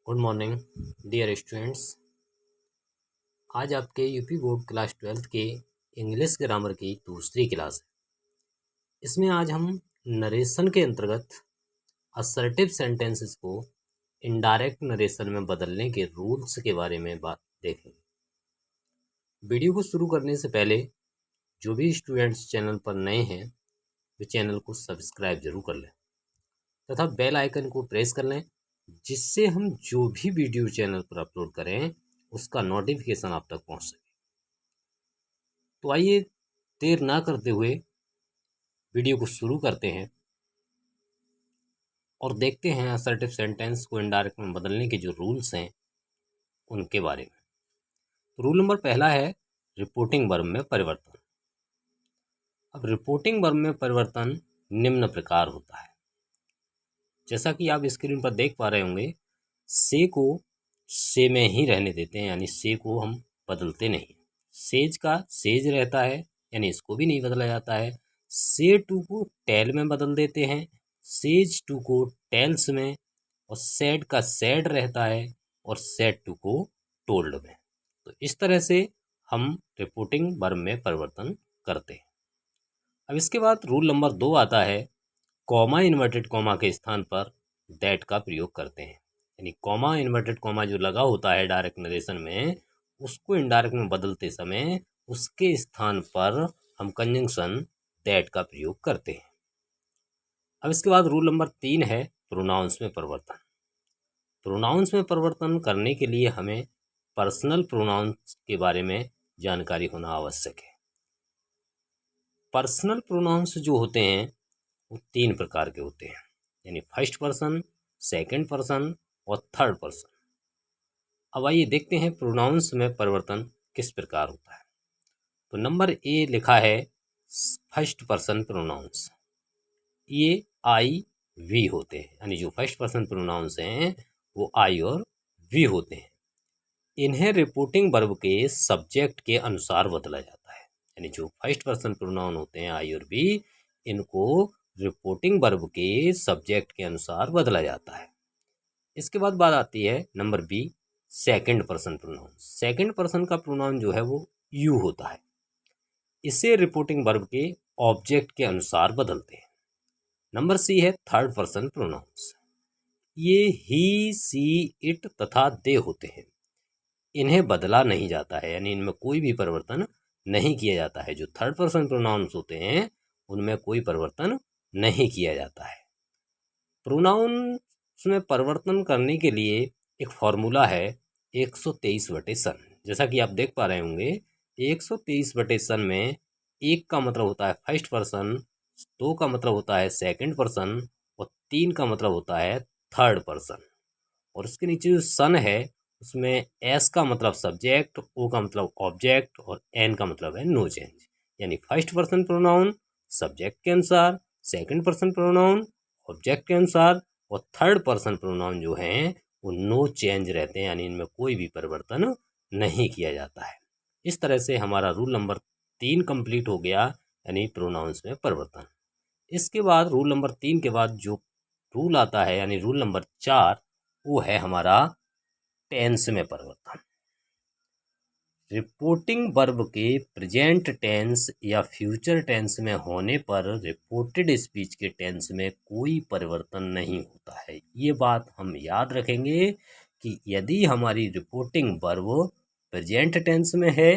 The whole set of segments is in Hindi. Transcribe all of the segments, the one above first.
Good morning dear students. आज आपके यूपी बोर्ड क्लास 12th के इंग्लिश ग्रामर की दूसरी क्लास है। इसमें आज हम नरेशन के अंतर्गत असर्टिव सेंटेंसेस को इनडायरेक्ट नरेशन में बदलने के रूल्स के बारे में बात देखेंगे। वीडियो को शुरू करने से पहले जो भी स्टूडेंट्स चैनल पर नए हैं वे चैनल को सब्सक्राइब जरूर कर लें तथा बेल आइकन को प्रेस कर लें, जिससे हम जो भी वीडियो चैनल पर अपलोड करें उसका नोटिफिकेशन आप तक पहुंच सके। तो आइए देर ना करते हुए वीडियो को शुरू करते हैं और देखते हैं असर्टिव सेंटेंस को इनडायरेक्ट में बदलने के जो रूल्स हैं उनके बारे में। तो रूल नंबर पहला है रिपोर्टिंग वर्ब में परिवर्तन। अब रिपोर्टिंग वर्ब में परिवर्तन निम्न प्रकार होता है। जैसा कि आप स्क्रीन पर देख पा रहे होंगे, से को से में ही रहने देते हैं, यानी से को हम बदलते नहीं। सेज का सेज रहता है, यानी इसको भी नहीं बदला जाता है। से टू को टेल में बदल देते हैं, सेज टू को टेल्स में, और सेड का सेड रहता है और सेड टू को टोल्ड में। तो इस तरह से हम रिपोर्टिंग वर्ब में परिवर्तन करते हैं। अब इसके बाद रूल नंबर 2 आता है, कॉमा इन्वर्टेड कॉमा के स्थान पर दैट का प्रयोग करते हैं। यानी कॉमा इन्वर्टेड कॉमा जो लगा होता है डायरेक्ट नरेशन में, उसको इनडायरेक्ट में बदलते समय उसके स्थान पर हम कंजंक्शन दैट का प्रयोग करते हैं। अब इसके बाद रूल नंबर 3 है प्रोनाउंस में परिवर्तन। प्रोनाउंस में परिवर्तन करने के लिए हमें पर्सनल प्रोनाउंस के बारे में जानकारी होना आवश्यक है। पर्सनल प्रोनाउंस जो होते हैं वो 3 प्रकार के होते हैं, यानी फर्स्ट पर्सन, सेकंड पर्सन और थर्ड पर्सन। अब आइए देखते हैं प्रोनाउंस में परिवर्तन किस प्रकार होता है। तो नंबर ए लिखा है फर्स्ट पर्सन प्रोनाउंस। ये आई वी होते हैं, यानी जो फर्स्ट पर्सन प्रोनाउंस हैं वो आई और वी होते हैं। इन्हें रिपोर्टिंग वर्ब के सब्जेक्ट के अनुसार बदला जाता है। यानी जो फर्स्ट पर्सन प्रोनाउन होते हैं आई और वी, इनको रिपोर्टिंग वर्ब के सब्जेक्ट के अनुसार बदला जाता है। इसके बाद बात आती है number B, second person pronoun. Second person का प्रोनाउन जो है वो यू होता है। इसे रिपोर्टिंग वर्ब के ऑब्जेक्ट के अनुसार बदलते हैं। नंबर सी है थर्ड पर्सन प्रोनाउंस। ये ही, सी, इट तथा दे होते हैं। इन्हें बदला नहीं जाता है, यानी इनमें कोई भी परिवर्तन नहीं किया जाता है। जो थर्ड पर्सन प्रोनाउंस होते हैं उनमें कोई परिवर्तन नहीं किया जाता है। प्रोनाउंस में परिवर्तन करने के लिए एक फॉर्मूला है 123/सन। जैसा कि आप देख पा रहे होंगे, 123/सन में एक का मतलब होता है फर्स्ट पर्सन, 2 का मतलब होता है सेकंड पर्सन और 3 का मतलब होता है थर्ड पर्सन। और उसके नीचे जो सन है उसमें एस का मतलब सब्जेक्ट, ओ का मतलब ऑब्जेक्ट और एन का मतलब है नो चेंज। यानी फर्स्ट पर्सन प्रोनाउन सब्जेक्ट के अनुसार, सेकंड पर्सन प्रोनाउन ऑब्जेक्ट के अनुसार और थर्ड पर्सन प्रोनाउन जो हैं वो नो चेंज रहते हैं, यानी इनमें कोई भी परिवर्तन नहीं किया जाता है। इस तरह से हमारा रूल नंबर 3 कंप्लीट हो गया, यानी प्रोनाउंस में परिवर्तन। इसके बाद रूल नंबर 3 के बाद जो रूल आता है, यानी रूल नंबर 4, वो है हमारा टेंस में परिवर्तन। रिपोर्टिंग वर्ब के प्रेजेंट टेंस या फ्यूचर टेंस में होने पर रिपोर्टेड स्पीच के टेंस में कोई परिवर्तन नहीं होता है। ये बात हम याद रखेंगे कि यदि हमारी रिपोर्टिंग वर्ब प्रेजेंट टेंस में है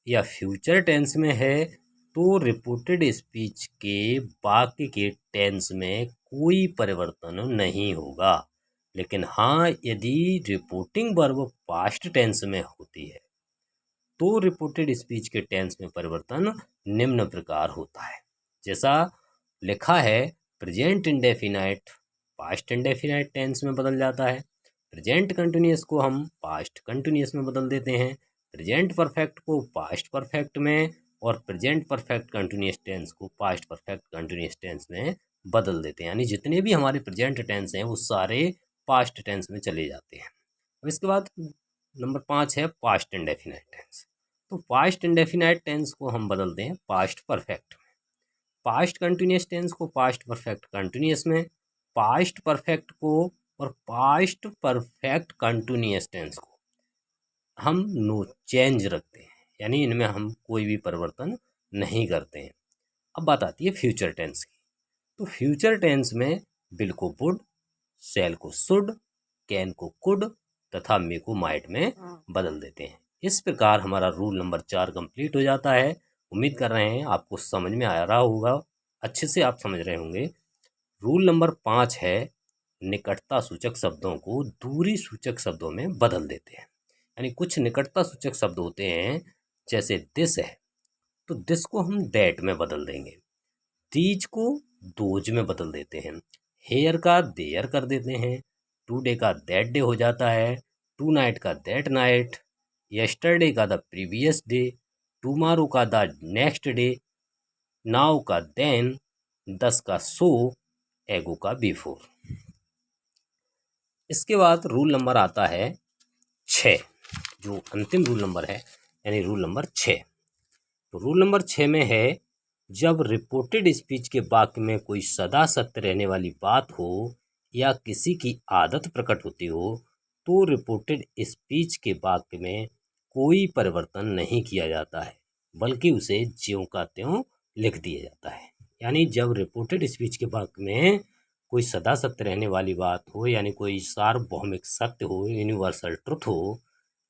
या फ्यूचर टेंस में है तो रिपोर्टेड स्पीच के बाकी के टेंस में कोई परिवर्तन नहीं होगा। लेकिन हाँ, यदि रिपोर्टिंग वर्ब पास्ट टेंस में होती है तो रिपोर्टेड स्पीच के टेंस में परिवर्तन निम्न प्रकार होता है। जैसा लिखा है, present indefinite past indefinite tense में बदल जाता है। प्रेजेंट कंटिन्यूअस को हम पास्ट कंटिन्यूअस में बदल देते हैं। प्रेजेंट परफेक्ट को पास्ट परफेक्ट में और प्रेजेंट परफेक्ट कंटिन्यूअस टेंस को पास्ट परफेक्ट कंटिन्यूअस टेंस में बदल देते हैं। यानी जितने भी हमारे प्रेजेंट टेंस हैं वो सारे पास्ट टेंस में चले जाते हैं। अब इसके बाद नंबर 5 है पास्ट इंडेफिनाइट टेंस। तो पास्ट इंडेफिनाइट टेंस को हम बदलते हैं पास्ट परफेक्ट में। पास्ट कंटिन्यूअस टेंस को पास्ट परफेक्ट कंटिन्यूअस में, पास्ट परफेक्ट को और पास्ट परफेक्ट कंटिन्यूअस टेंस को हम नो चेंज रखते हैं, यानी इनमें हम कोई भी परिवर्तन नहीं करते हैं। अब बात आती है फ्यूचर टेंस की। तो फ्यूचर टेंस में विल को वुड, शैल को शुड, कैन को कुड तथा मे को माइट में बदल देते हैं। इस प्रकार हमारा रूल नंबर 4 कंप्लीट हो जाता है। उम्मीद कर रहे हैं आपको समझ में आ रहा होगा, अच्छे से आप समझ रहे होंगे। रूल नंबर 5 है निकटता सूचक शब्दों को दूरी सूचक शब्दों में बदल देते हैं। यानी कुछ निकटता सूचक शब्द होते हैं, जैसे दिस है तो दिस को हम दैट में बदल देंगे, दीज को दोज में बदल देते हैं, हेयर का देयर कर देते हैं, टुडे का दैट डे हो जाता है, टू नाइट का दैट नाइट, यस्टरडे का द प्रीवियस डे, टुमारो का द नेक्स्ट डे, नाउ का देन, दस का सो, एगो का बिफोर। इसके बाद रूल नंबर आता है 6, जो अंतिम रूल नंबर है, यानी रूल नंबर 6। तो रूल नंबर 6 में है जब रिपोर्टेड स्पीच के वाक्य में कोई सदा सत्य रहने वाली बात हो या किसी की आदत प्रकट होती हो तो रिपोर्टेड स्पीच के वाक्य में कोई परिवर्तन नहीं किया जाता है, बल्कि उसे ज्यों का त्यों लिख दिया जाता है। यानी जब रिपोर्टेड स्पीच के वाक्य में कोई सदा सत्य रहने वाली बात हो, यानी कोई सार्वभौमिक सत्य हो, यूनिवर्सल ट्रुथ हो,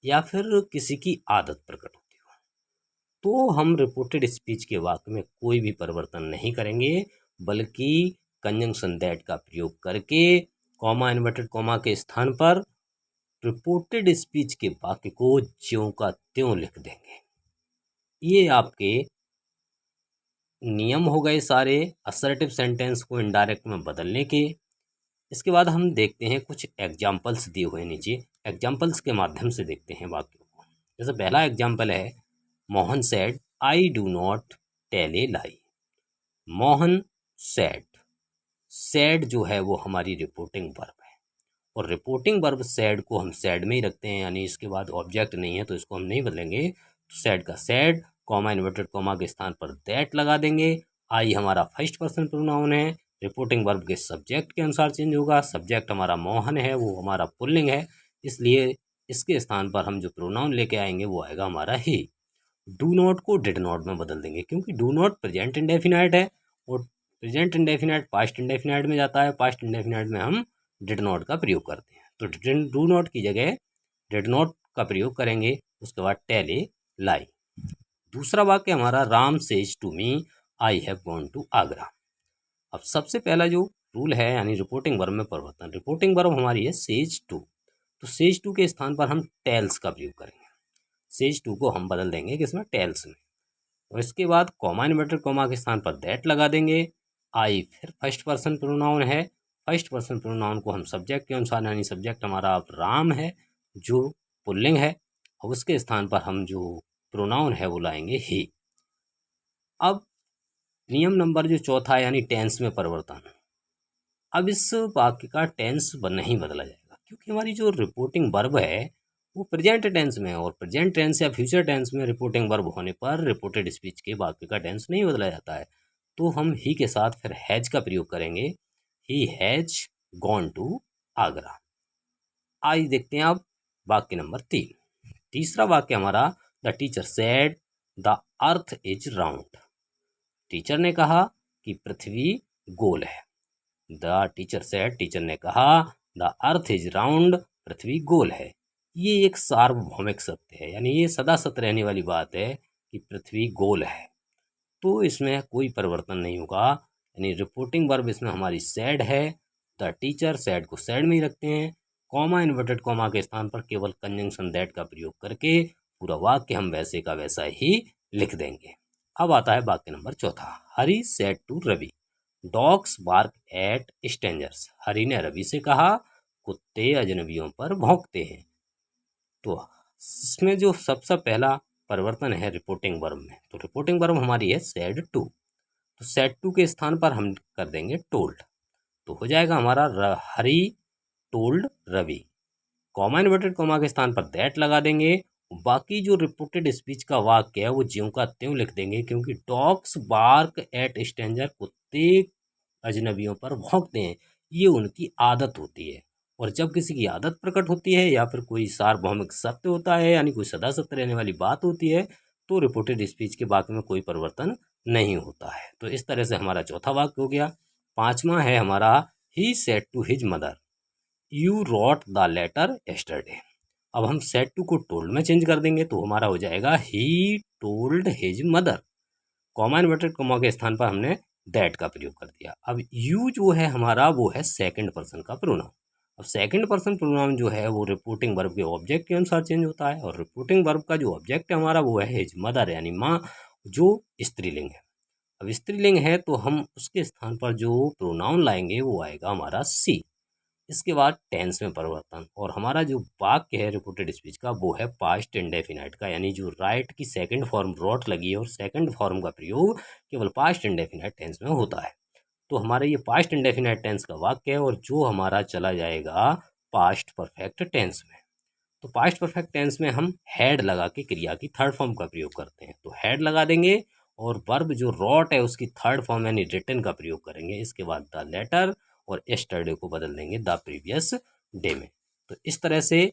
या फिर किसी की आदत प्रकट होती हो, तो हम रिपोर्टेड स्पीच के वाक्य में कोई भी परिवर्तन नहीं करेंगे, बल्कि कंजंक्शन दैट का प्रयोग करके कॉमा इन्वर्टेड कॉमा के स्थान पर रिपोर्टेड स्पीच के वाक्य को ज्यों का त्यों लिख देंगे। ये आपके नियम हो गए सारे असर्टिव सेंटेंस को इनडायरेक्ट में बदलने के। इसके बाद हम देखते हैं कुछ एग्जाम्पल्स दिए हुए नीचे, एग्जाम्पल्स के माध्यम से देखते हैं वाक्यों को। जैसे पहला एग्जाम्पल है Mohan said I do not tell a lie. Mohan said, said जो है वो हमारी रिपोर्टिंग वर्ब है, और रिपोर्टिंग वर्ब सेड को हम सेड में ही रखते हैं, यानी इसके बाद ऑब्जेक्ट नहीं है तो इसको हम नहीं बदलेंगे। तो सेड का सेड, कॉमा इन्वर्टेड कॉमा के स्थान पर दैट लगा देंगे। आई हमारा फर्स्ट पर्सन प्रोनाउन है, रिपोर्टिंग वर्ब के सब्जेक्ट के अनुसार चेंज होगा। सब्जेक्ट हमारा मोहन है, वो हमारा पुल्लिंग है, इसलिए इसके स्थान पर हम जो प्रोनाउन लेके आएंगे वो आएगा हमारा ही। डू नॉट को डिड नॉट में बदल देंगे, क्योंकि डू नॉट प्रेजेंट इंडेफिनाइट है और प्रेजेंट इंडेफिनाइट पास्ट इंडेफिनाइट में जाता है। पास्ट इंडेफिनाइट में हम डिड नॉट का प्रयोग करते हैं, तो डू नॉट की जगह डिड नॉट का प्रयोग करेंगे। उसके बाद टेल ए लाई। दूसरा वाक्य हमारा Ram says to me I have gone to Agra. अब सबसे पहला जो रूल है, यानी रिपोर्टिंग वर्ब में परिवर्तन। रिपोर्टिंग वर्ब हमारी है सेज टू, तो सेज टू के स्थान पर हम टेल्स का प्रयोग करेंगे। सेज टू को हम बदल देंगे किसमें, टेल्स में। और इसके बाद कॉमा इन्वर्टेड कॉमा के स्थान पर दैट लगा देंगे। आई फिर फर्स्ट पर्सन प्रोनाउन है, फर्स्ट पर्सन प्रोनाउन को हम सब्जेक्ट के अनुसार, यानी सब्जेक्ट हमारा अब राम है जो पुल्लिंग है, और उसके स्थान पर हम जो प्रोनाउन है वो लाएंगे ही। अब नियम नंबर जो चौथा है, यानी टेंस में परिवर्तन। अब इस वाक्य का टेंस नहीं बदला जाएगा, क्योंकि हमारी जो रिपोर्टिंग वर्ब है वो प्रेजेंट टेंस में है, और प्रेजेंट टेंस या फ्यूचर टेंस में रिपोर्टिंग वर्ब होने पर रिपोर्टेड स्पीच के वाक्य का टेंस नहीं बदला जाता है। तो हम ही के साथ फिर हैज का प्रयोग करेंगे, he has gone to Agra. आज देखते हैं अब वाक्य नंबर 3। तीसरा वाक्य हमारा the teacher said the earth is round. Teacher ने कहा कि पृथ्वी गोल है। द टीचर सेड, टीचर ने कहा द अर्थ इज राउंड, पृथ्वी गोल है। ये एक सार्वभौमिक सत्य है, यानी ये सदा सत्य रहने वाली बात है कि पृथ्वी गोल है, तो इसमें कोई परिवर्तन नहीं होगा। यानी रिपोर्टिंग वर्ब इसमें हमारी सेड है। द टीचर, सेड को सेड में ही रखते हैं, कॉमा इन्वर्टेड कॉमा के स्थान पर केवल कंजंक्शन दैट का प्रयोग करके पूरा वाक्य हम वैसे का वैसा ही लिख देंगे। अब आता है वाक्य number 4। Hari said to Ravi dogs bark at strangers. Hari ने रवि से कहा कुत्ते अजनबियों पर भौंकते हैं। तो इसमें जो सबसे पहला परिवर्तन है रिपोर्टिंग वर्ब में, तो रिपोर्टिंग वर्ब हमारी है सेड टू, तो सेड टू के स्थान पर हम कर देंगे टोल्ड, तो हो जाएगा हमारा Hari told Ravi. Comma inverted comma के स्थान पर दैट लगा देंगे। बाकी जो रिपोर्टेड स्पीच का वाक्य है वो ज्यों का त्यों लिख देंगे, क्योंकि डॉग्स बार्क एट स्ट्रेंजर, कुत्ते अजनबियों पर भौंकते हैं, ये उनकी आदत होती है, और जब किसी की आदत प्रकट होती है या फिर कोई सार्वभौमिक सत्य होता है, यानी कोई सदा सत्य रहने वाली बात होती है, तो रिपोर्टेड स्पीच के वाक्य में कोई परिवर्तन नहीं होता है। तो इस तरह से हमारा चौथा वाक्य हो गया। पांचवा है हमारा, he said to his mother, you wrote the letter yesterday. अब हम सेड टू को टोल्ड में चेंज कर देंगे, तो हमारा हो जाएगा he told his mother. Comma inverted comma के स्थान पर हमने दैट का प्रयोग कर दिया। अब यू जो है हमारा, वो है सेकंड पर्सन का प्रोनाउन। अब सेकंड पर्सन प्रोनाउन जो है वो रिपोर्टिंग वर्ब के ऑब्जेक्ट के अनुसार चेंज होता है, और रिपोर्टिंग वर्ब का जो ऑब्जेक्ट है हमारा वो है हिज मदर, यानी माँ, जो स्त्रीलिंग है। अब स्त्रीलिंग है तो हम उसके स्थान पर जो प्रोनाउन लाएंगे वो आएगा हमारा सी। इसके बाद टेंस में परिवर्तन, और हमारा जो वाक्य है रिपोर्टेड स्पीच का वो है पास्ट इंडेफिनाइट का, यानी जो राइट की सेकंड फॉर्म रॉट लगी है और सेकंड फॉर्म का प्रयोग केवल पास्ट इंडेफिनाइट टेंस में होता है। तो हमारा ये पास्ट इंडेफिनाइट टेंस का वाक्य है, और जो हमारा चला जाएगा पास्ट परफेक्ट टेंस में। तो पास्ट परफेक्ट टेंस में हम हैड लगा के क्रिया की थर्ड फॉर्म का प्रयोग करते हैं, तो हैड लगा देंगे और वर्ब जो रॉट है उसकी थर्ड फॉर्म यानी रिटन का प्रयोग करेंगे। इसके बाद द लेटर और यस्टरडे को बदल देंगे द प्रीवियस डे में। तो इस तरह से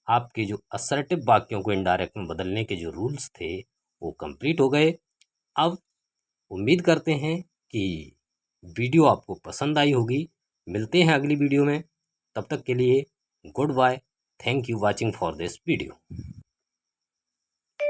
आपके जो असर्टिव वाक्यों को इनडायरेक्ट में बदलने के जो रूल्स थे वो कंप्लीट हो गए। अब उम्मीद करते हैं कि वीडियो आपको पसंद आई होगी। मिलते हैं अगली वीडियो में, तब तक के लिए goodbye. Thank you watching for this video.